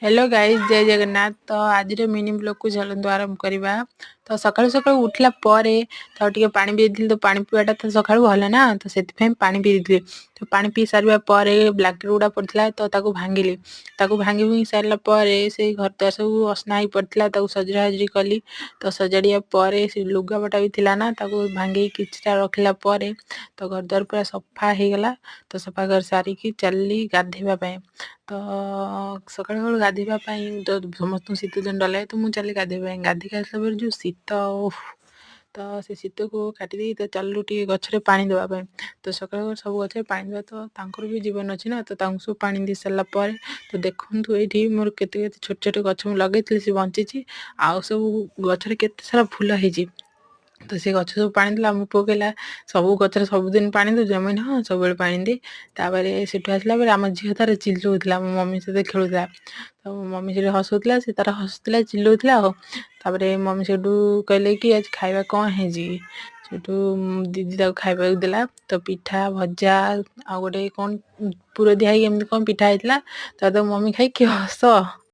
Hello guys जय जगन्नाथ। तो आज मिनी ब्लॉग को चलतु आरंभ करवा। तो सकाळु सकाळु उठला परे तो टिके पानी पी तो पानी पीवाटा तो सकाळु भल ना, तो सेति पानी पी देली। तो पानी पी सारिबा परे ब्लैंकेट गुडा पड़थिला तो ताकू भांगिली। ताकू भांगी भुंगी सारला परे से घर द्वार सब असना ही पड़थिला, ताकू सजड़ा हजरी कली। तो सजाड़िया परे से लुगापटा भी थिला ना, ताकू भांगी किछटा रखला परे तो घर द्वार पूरा सफा हो गला। तो सफा कर सारिकी चलली गाधेबा पई। तो सकाळु सकाळु गाधेबा ପାଇଁ ତ ସମସ୍ତଙ୍କୁ ଶୀତ ଦିନ ଡର ଲାଗେ, ତ ମୁଁ ଚାଲିଲି ଗାଧେଇବା ପାଇଁ। ଗାଧେଇକି ଆସିଲା ପରେ ଯୋଉ ଶୀତ, ଓଃ! ତ ସେ ଶୀତକୁ କାଟିଦେଇ ତ ଚାଲିଲୁ ଟିକେ ଗଛରେ ପାଣି ଦେବା ପାଇଁ। ତ ସକାଳୁ ସବୁ ଗଛରେ ପାଣି ଦେବା, ତ ତାଙ୍କର ବି ଜୀବନ ଅଛି ନା, ତ ତାଙ୍କୁ ସବୁ ପାଣି ଦେଇ ସାରିଲା ପରେ ତ ଦେଖନ୍ତୁ ଏଇଠି ମୋର କେତେ କେତେ ଛୋଟ ଛୋଟ ଗଛ ମୁଁ ଲଗେଇଥିଲି ସେ ବଞ୍ଚିଛି। ଆଉ ସବୁ ଗଛରେ କେତେ ସାରା ଫୁଲ ହେଇଛି। ତ ସେ ଗଛ ସବୁ ପାଣି ଦେଲା। ମୋ ପୁଅ କହିଲା ସବୁ ଗଛରେ ସବୁଦିନ ପାଣି ଦେଉଛୁ? ମୁଁ କହିଲି ହଁ ସବୁବେଳେ ପାଣି ଦିଏ। ତାପରେ ସେଠୁ ଆସିଲା ପରେ ଆମ ଝିଅ ତାର ଚିଲଉଥିଲା ମୋ ମମି ସହିତ ଖେଳୁଥିଲା। ତ ମୋ ମମି ସେଠି ହସୁଥିଲା, ସେ ତାର ହସୁଥିଲା ଚିଲଉଥିଲା ଆଉ। ତାପରେ ମମି ସେଠୁ କହିଲେ କି ଆଜି ଖାଇବା କ'ଣ ହେଇଛି କି? ସେଠୁ ଦିଦି ତାକୁ ଖାଇବାକୁ ଦେଲା। ତ ପିଠା ଭଜା ଆଉ ଗୋଟେ କ'ଣ ପୁର ଦିଆ ହେଇକି ଏମିତି କ'ଣ ପିଠା ହେଇଥିଲା। ତ ମମି ଖାଇ କି ହସ।